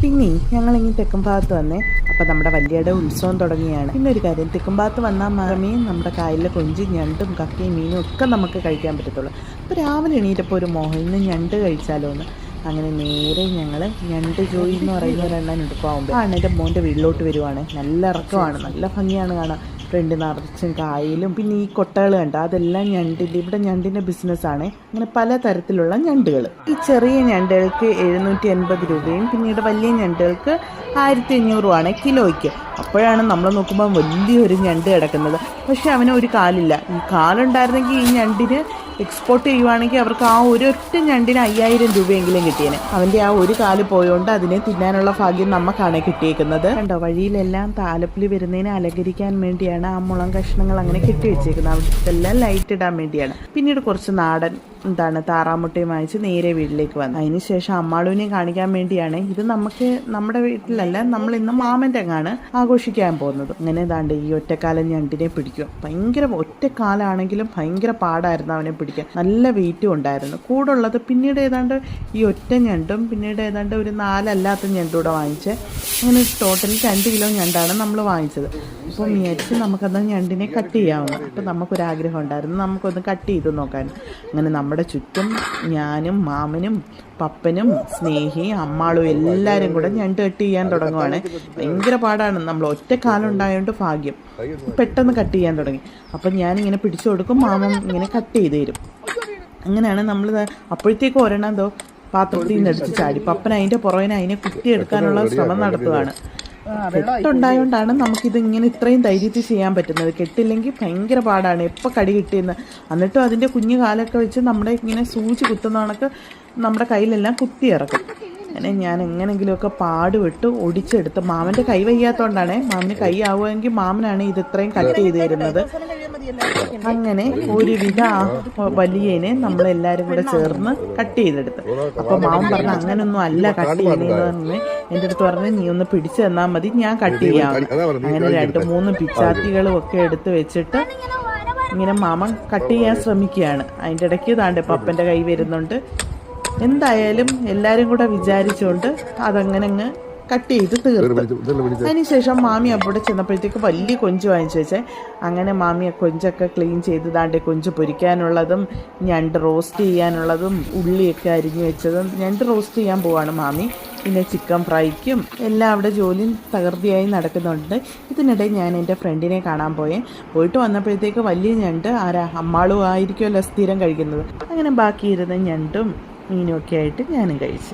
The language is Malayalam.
പിന്നെ ഞങ്ങളിങ്ങി തെക്കും ഭാഗത്ത് വന്നേ. അപ്പം നമ്മുടെ വലിയയുടെ ഉത്സവം തുടങ്ങിയാണ്. പിന്നെ ഒരു കാര്യം, തെക്കും ഭാഗത്ത് വന്നാൽ മാത്രമേ നമ്മുടെ കായലിലെ കൊഞ്ചും ഞണ്ടും കക്കയും മീനും ഒക്കെ നമുക്ക് കഴിക്കാൻ പറ്റത്തുള്ളൂ. അപ്പോൾ രാവിലെ എണീറ്റപ്പോൾ ഒരു മോഹം, ഇന്ന് ഞണ്ട് കഴിച്ചാലോ എന്ന്. അങ്ങനെ നേരെ ഞങ്ങൾ ഞണ്ട് ജോയി എന്ന് പറയുന്ന ഒരെണ്ണം എടുക്കുമ്പോൾ എൻ്റെ മോൻ്റെ വീട്ടിലോട്ട് വരുവാണ്. നല്ല ഇറക്കമാണ്, നല്ല ഭംഗിയാണ് കാണാൻ. ഫ്രണ്ട് നിറച്ചും കായലും പിന്നെ ഈ കൊട്ടകൾ കണ്ട അതെല്ലാം ഞണ്ടിൻ്റെ, ഇവിടെ ഞണ്ടിൻ്റെ ബിസിനസ്സാണ്. അങ്ങനെ പല തരത്തിലുള്ള ഞണ്ടുകൾ. ഈ ചെറിയ ഞണ്ടുകൾക്ക് 780 രൂപയും പിന്നീട് വലിയ ഞണ്ടുകൾക്ക് 1500 കിലോയ്ക്ക്. അപ്പോഴാണ് നമ്മൾ നോക്കുമ്പോൾ വലിയൊരു ഞണ്ട് കിടക്കുന്നത്. പക്ഷെ അവന് ഒരു കാലില്ല. ഈ കാലുണ്ടായിരുന്നെങ്കിൽ ഈ ഞണ്ടിന് എക്സ്പോർട്ട് ചെയ്യുവാണെങ്കിൽ അവർക്ക് ആ ഒരൊറ്റ ഞണ്ടിന് 5000 രൂപയെങ്കിലും കിട്ടിയേനെ. അവൻ്റെ ആ ഒരു കാല് പോയോണ്ട് അതിനെ തിന്നാനുള്ള ഭാഗ്യം നമുക്കാണ് കിട്ടിയേക്കുന്നത്. കണ്ടോ, വഴിയിലെല്ലാം താലപ്പൊലി വരുന്നതിനെ അലങ്കരിക്കാൻ വേണ്ടിയാണ് ആ മുളം കഷ്ണങ്ങൾ അങ്ങനെ കെട്ടി വെച്ചേക്കുന്നത്. അവിടുത്തെല്ലാം ലൈറ്റ് ഇടാൻ വേണ്ടിയാണ്. പിന്നീട് കുറച്ച് നാടൻ താറാമുട്ടയും വാങ്ങിച്ച് നേരെ വീട്ടിലേക്ക് വന്നു. അതിനുശേഷം അമ്മാളുവിനെ കാണിക്കാൻ വേണ്ടിയാണ്. ഇത് നമുക്ക് നമ്മുടെ വീട്ടിലല്ല, നമ്മൾ ഇന്ന് മാമൻ്റെ അങ്ങാണ് ആഘോഷിക്കാൻ പോകുന്നത്. അങ്ങനെ ഏതാണ്ട് ഈ ഒറ്റക്കാലം ഞണ്ടിനെ പിടിക്കും. ഭയങ്കര ഒറ്റക്കാലാണെങ്കിലും ഭയങ്കര പാടായിരുന്നു അവനെ പിടിക്കാൻ. നല്ല വെയിറ്റും ഉണ്ടായിരുന്നു. കൂടുള്ളത് പിന്നീട് ഏതാണ്ട് ഈ ഒറ്റ ഞണ്ടും പിന്നീട് ഏതാണ്ട് ഒരു 4 അല്ലാത്ത ഞണ്ടൂടെ വാങ്ങിച്ച് അങ്ങനെ ടോട്ടൽ 2 കിലോ ഞണ്ടാണ് നമ്മൾ വാങ്ങിച്ചത്. അപ്പോൾ വിചാരിച്ച് നമുക്കത് ഞണ്ടിനെ കട്ട് ചെയ്യാവുന്ന. അപ്പോൾ നമുക്കൊരാഗ്രഹം ഉണ്ടായിരുന്നു നമുക്കൊന്ന് കട്ട് ചെയ്ത് നോക്കാൻ. അങ്ങനെ നമ്മുടെ ചുറ്റും ഞാനും മാമനും പപ്പനും സ്നേഹിയും അമ്മാളും എല്ലാവരും കൂടെ ഞണ്ട് കട്ട് ചെയ്യാൻ തുടങ്ങുവാണ്. ഭയങ്കര പാടാണ്. നമ്മൾ ഒറ്റ കാലുണ്ടായതുകൊണ്ട് ഭാഗ്യം പെട്ടെന്ന് കട്ട് ചെയ്യാൻ തുടങ്ങി. അപ്പം ഞാനിങ്ങനെ പിടിച്ചു കൊടുക്കും, മാമൻ ഇങ്ങനെ കട്ട് ചെയ്ത് തരും. അങ്ങനെയാണ് നമ്മൾ. അപ്പോഴത്തേക്കും ഒരെണ്ണം എന്തോ പാത്രത്തിൽ നിന്ന് അടിച്ച് ചാടി. പപ്പൻ അതിൻ്റെ പുറകിനെ അതിനെ കുത്തിയെടുക്കാനുള്ള ശ്രമം നടത്തുകയാണ്. കെട്ടുണ്ടായതുകൊണ്ടാണ് നമുക്കിത് ഇങ്ങനെ ഇത്രയും ധൈര്യത്തിൽ ചെയ്യാൻ പറ്റുന്നത്. കെട്ടില്ലെങ്കിൽ ഭയങ്കര പാടാണ്, എപ്പോൾ കടി കിട്ടിയെന്ന്. എന്നിട്ടും അതിൻ്റെ കുഞ്ഞു കാലൊക്കെ വെച്ച് നമ്മുടെ ഇങ്ങനെ സൂചി കുത്തുന്ന കണക്ക് നമ്മുടെ കയ്യിലെല്ലാം കുത്തിയിറക്കും. അങ്ങനെ ഞാൻ എങ്ങനെങ്കിലുമൊക്കെ പാടുവിട്ട് ഒടിച്ചെടുത്ത്, മാമൻ്റെ കൈ വയ്യാത്തതുകൊണ്ടാണ്. മാമന് കൈ ആവുമെങ്കിൽ മാമനാണ് ഇത് ഇത്രയും കട്ട് ചെയ്ത് തരുന്നത്. അങ്ങനെ ഒരുവിധ വലിയനെ നമ്മളെല്ലാവരും കൂടെ ചേർന്ന് കട്ട് ചെയ്തെടുത്ത്. അപ്പോൾ മാമൻ പറഞ്ഞു അങ്ങനൊന്നും അല്ല കട്ട് ചെയ്യുന്നതെന്ന് പറഞ്ഞ് എൻ്റെ അടുത്ത് പറഞ്ഞ് നീ ഒന്ന് പിടിച്ചു തന്നാൽ മതി, ഞാൻ കട്ട് ചെയ്യാമെന്ന്. അങ്ങനെ 2-3 പിച്ചാത്തികളും ഒക്കെ എടുത്ത് വെച്ചിട്ട് ഇങ്ങനെ മാമൻ കട്ട് ചെയ്യാൻ ശ്രമിക്കുകയാണ്. അതിൻ്റെ ഇടയ്ക്ക് താണ്ട് പപ്പൻ്റെ കൈ വരുന്നുണ്ട്. എന്തായാലും എല്ലാവരും കൂടെ വിചാരിച്ചുകൊണ്ട് അതങ്ങനെ അങ്ങ് കട്ട് ചെയ്ത് തീർത്തു. അതിനുശേഷം മാമി അവിടെ ചെന്നപ്പോഴത്തേക്ക് വലിയ കൊഞ്ച് വാങ്ങിച്ചു വെച്ചേ. അങ്ങനെ മാമി കൊഞ്ചൊക്കെ ക്ലീൻ ചെയ്ത് താണ്ട് കൊഞ്ച് പൊരിക്കാനുള്ളതും ഞണ്ട് റോസ്റ്റ് ചെയ്യാനുള്ളതും ഉള്ളിയൊക്കെ അരിഞ്ഞു വെച്ചതും ഞണ്ട് റോസ്റ്റ് ചെയ്യാൻ പോവാണ് മാമി. പിന്നെ ചിക്കൻ ഫ്രൈക്കും എല്ലാം അവിടെ ജോലി തകൃതിയായി നടക്കുന്നുണ്ട്. ഇതിനിടെ ഞാൻ എൻ്റെ ഫ്രണ്ടിനെ കാണാൻ പോയിട്ട് വന്നപ്പോഴത്തേക്ക് വലിയ ഞണ്ട് അമ്മാളും ആയിരിക്കുമല്ലോ സ്ഥിരം കഴിക്കുന്നത്. അങ്ങനെ ബാക്കിയിരുന്ന ഞണ്ടും മീനും ഒക്കെ ആയിട്ട് ഞാനും കഴിച്ചു.